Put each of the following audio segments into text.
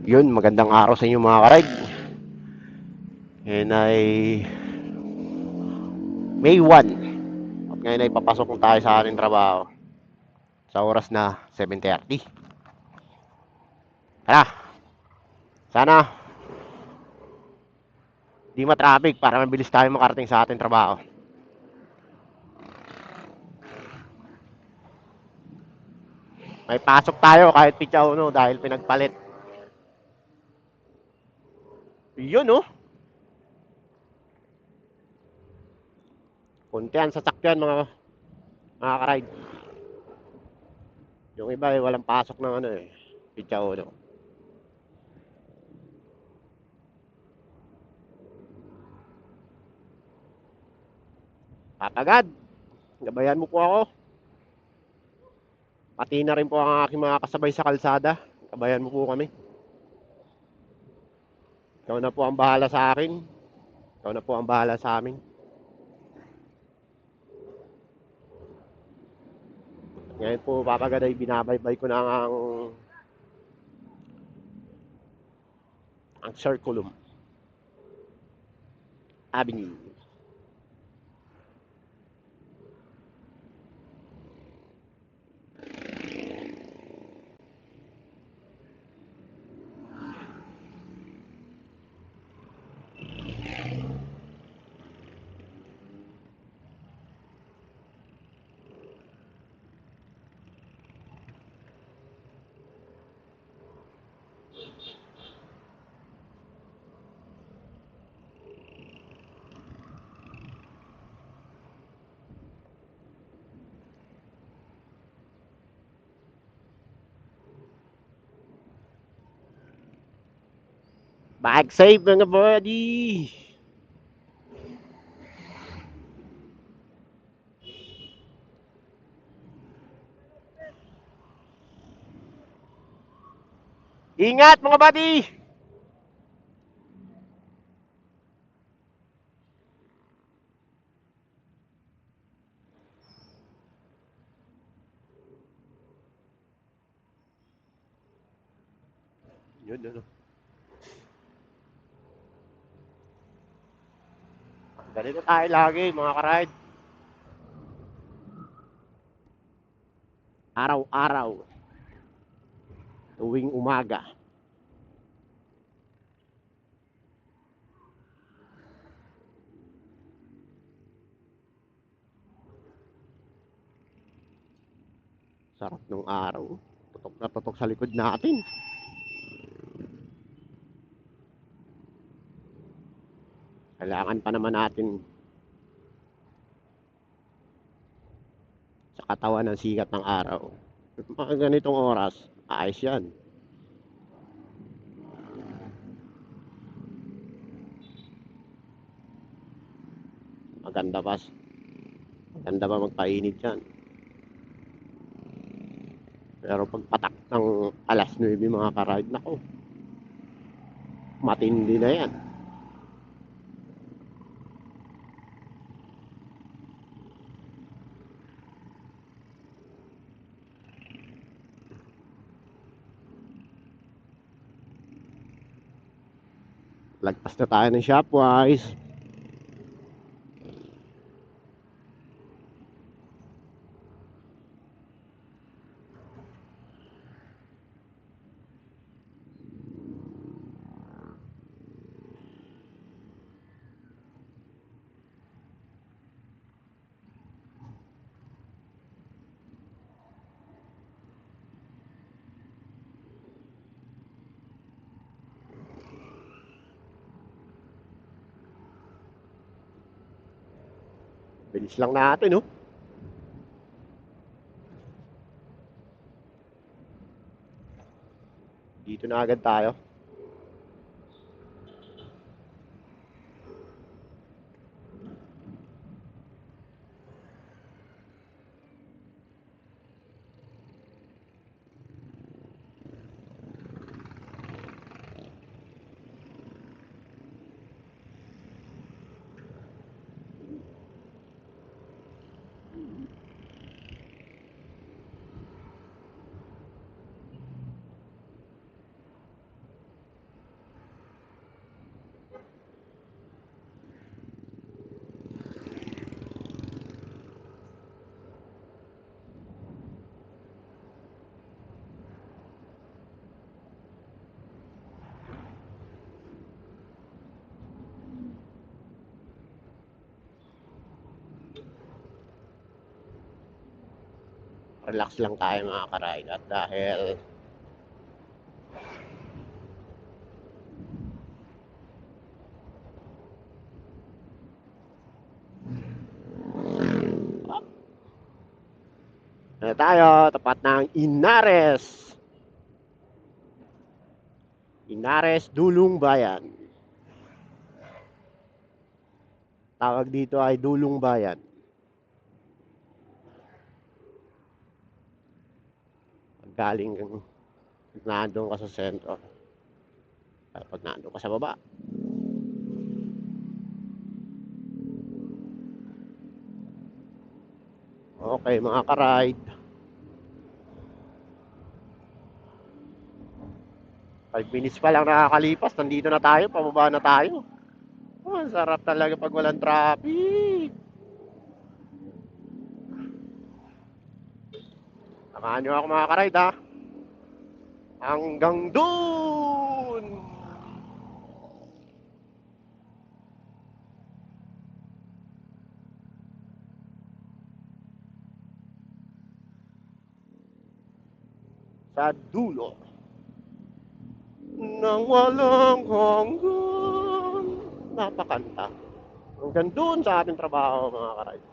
Yun, magandang araw sa inyo mga karide. Ngayon ay May 1. At ngayon ay papasok na tayo sa ating trabaho sa oras na 7:30. Tara, sana di ma-traffic para mabilis tayo makarating sa ating trabaho. May pasok tayo kahit pitsa uno dahil pinagpalit. Yun oh, kuntian sa sakyan mga karide. Yung iba ay walang pasok ng pitsa uno. Tatagad, gabayan mo po ako. Pati na rin po ang aking mga kasabay sa kalsada. Gabayan mo po kami. Ikaw na po ang bahala sa akin. Ikaw na po ang bahala sa amin. Ngayon po, papagad ay binabaybay ko na ang Circulum Avenue. Bag safe mga buddy! Ingat mga buddy! Yun, ano. Ganito tayo lagi mga karide. Araw-araw. Tuwing umaga. Sarap ng araw. Tutok na tutok sa likod natin. Kailangan pa naman natin sa katawan ng sikat ng araw. Mga ganitong oras, ayos yan. Maganda pa. Maganda pa magpainit yan. Pero pag patak ng alas 9 mga karide, nako, matindi na yan. Lagpas na tayo ng Shopwise. Bilis lang natin, no? Dito na agad tayo. Relax lang tayo mga ka-ride. At dahil na tayo, tapat ng Inares. Inares, Dulong Bayan. Tawag dito ay Dulong Bayan. Galing nandun ka sa sentro. Pag nandun ka sa baba. Okay mga ka-ride. 5 minutes pa lang nakakalipas. Nandito na tayo, pababa na tayo. Oh, ang sarap talaga pag walang traffic. Samahan nyo ako mga ka-ride ha. Hanggang dun! Sa dulo nang walang hanggan. Napakanta. Hanggang dun sa ating trabaho mga ka-ride.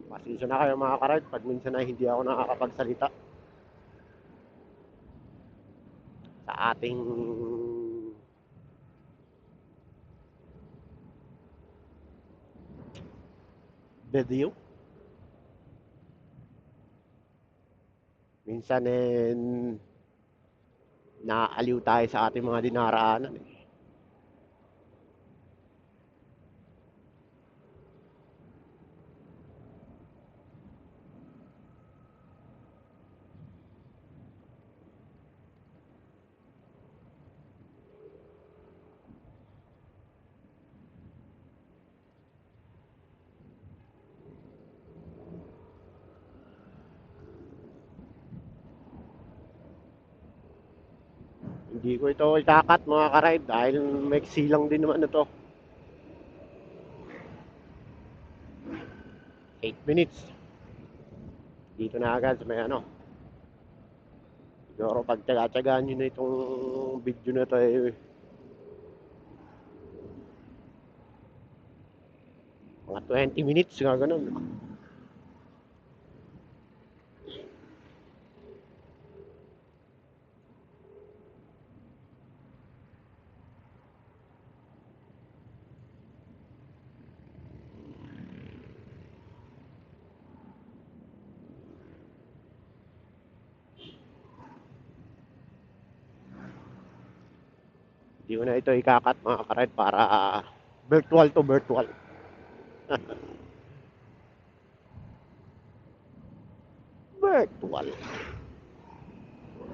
Pasensya na kayo mga ka-ride pag minsan ay hindi ako nakakapagsalita sa ating video. Minsan naaaliw tayo sa ating mga dinaraanan eh. Hindi ko ito ikakat mga ka-ride dahil may silang din naman ito. 8 minutes. Dito na agad sa may ano. Siguro pag tsaga-tsagaan nyo na itong video na ito mga 20 minutes nga ganun. Hindi ko na ito ikakat mga ka-ride para virtual to virtual. Virtual.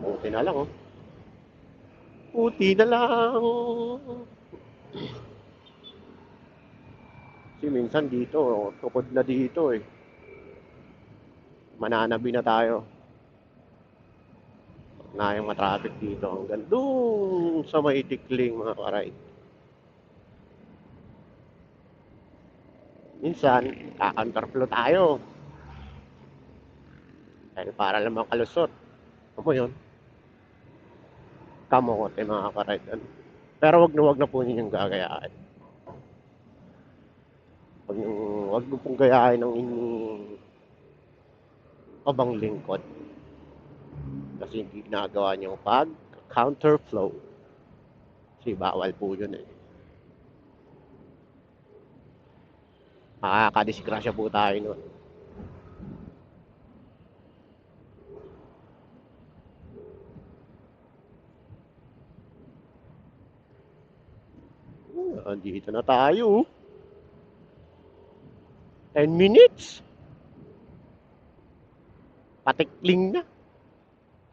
Puti na lang oh. Puti na lang. Kasi minsan dito, tukod na dito eh. Mananabi na tayo. Na yung matraffic dito hanggang doon sa may tikling mga ka-ride. Minsan, kakantarflow tayo. Dahil para lang makalusot. Ano mo yun? Kamote mga ka-ride. Pero wag na po ninyong gagayahin. Wag mo pong gayahin ng inyong abang lingkod. Kasi hindi ginagawa niyong pag counterflow. Kasi bawal po yun eh. Makakadisgrasya po tayo nun. Andito na tayo. 10 minutes. Patikling na.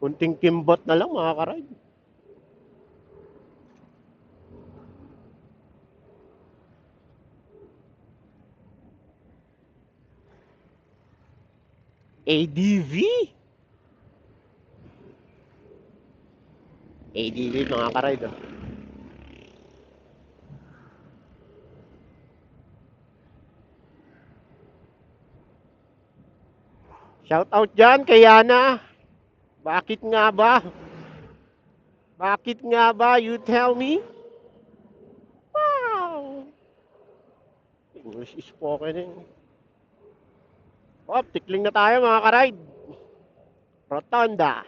Kunting kimbot na lang mga ka-ride. ADV? ADV mga karide. Oh. Shout out dyan kay Yana. Bakit nga ba? Bakit nga ba? You tell me? Wow! English is spoken eh. Oh, tikling na tayo mga karide. Rotonda.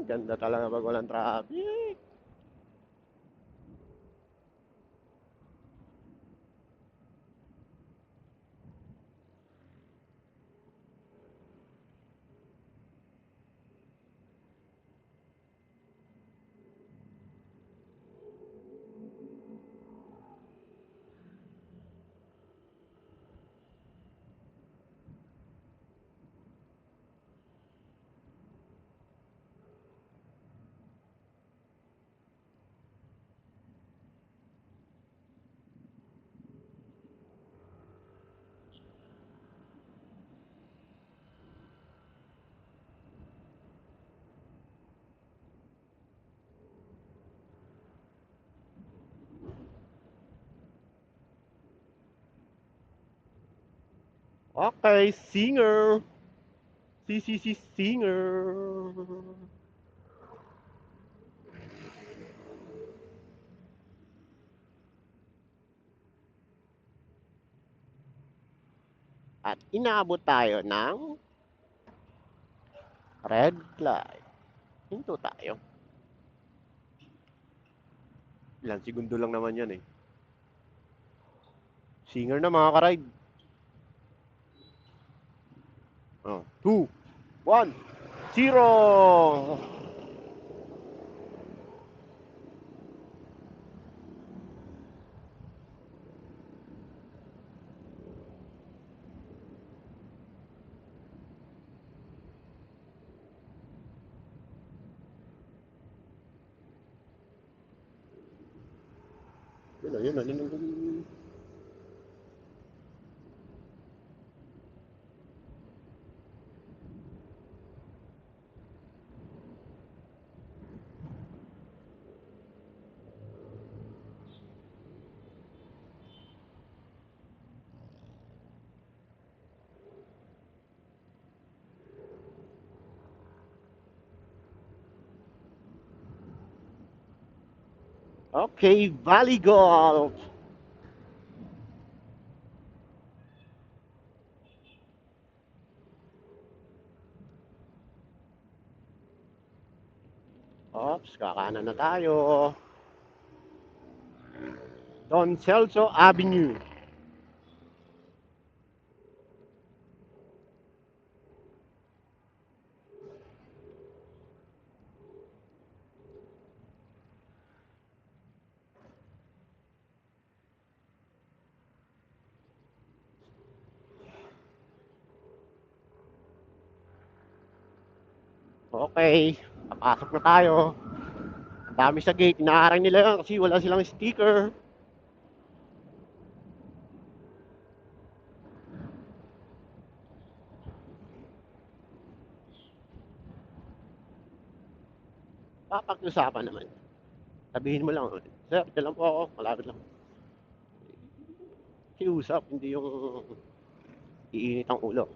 Ganda talaga pag walang traffic. Okay, singer. Si singer. At inaabot tayo ng red light. Hinto tayo. Ilang segundo lang naman yan eh. Singer na mga karide. Oh, 2, 1, 0. Yun. Okay, Valley Golf. Ops, kakanan na tayo. Don Celso Avenue. Okay, papasok na tayo. Ang dami sa gate, inaarang nila yan kasi wala silang sticker. Papag-usapan naman. Sabihin mo lang, sir, dyan lang po ako, malapit lang. Kiusap, hindi yung iinit ang ulo.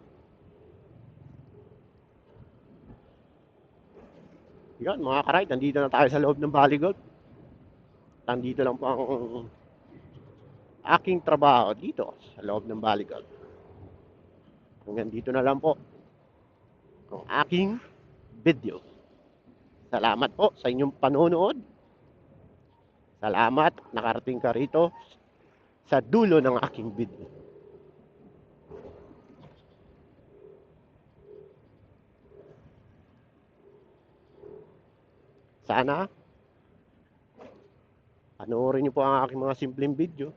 Yan, mga karide, nandito na tayo sa loob ng Valley Golf. Nandito lang po ang aking trabaho dito sa loob ng Valley Golf. Hanggang dito na lang po ang aking video. Salamat po sa inyong panonood. Salamat, nakarating ka rito sa dulo ng aking video. Sana, panoorin niyo po ang aking mga simpleng video.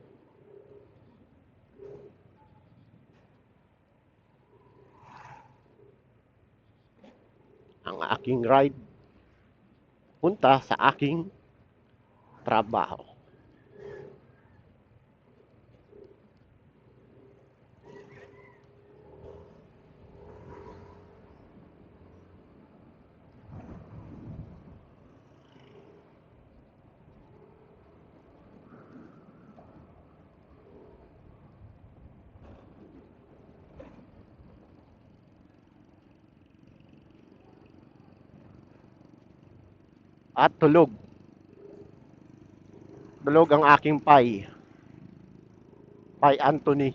Ang aking ride punta sa aking trabaho. At tulog. Tulog ang aking pie. Pie Anthony.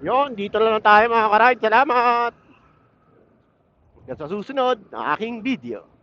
Yon, dito na lang tayo mga karide. Salamat! Hanggang sa susunod ng aking video.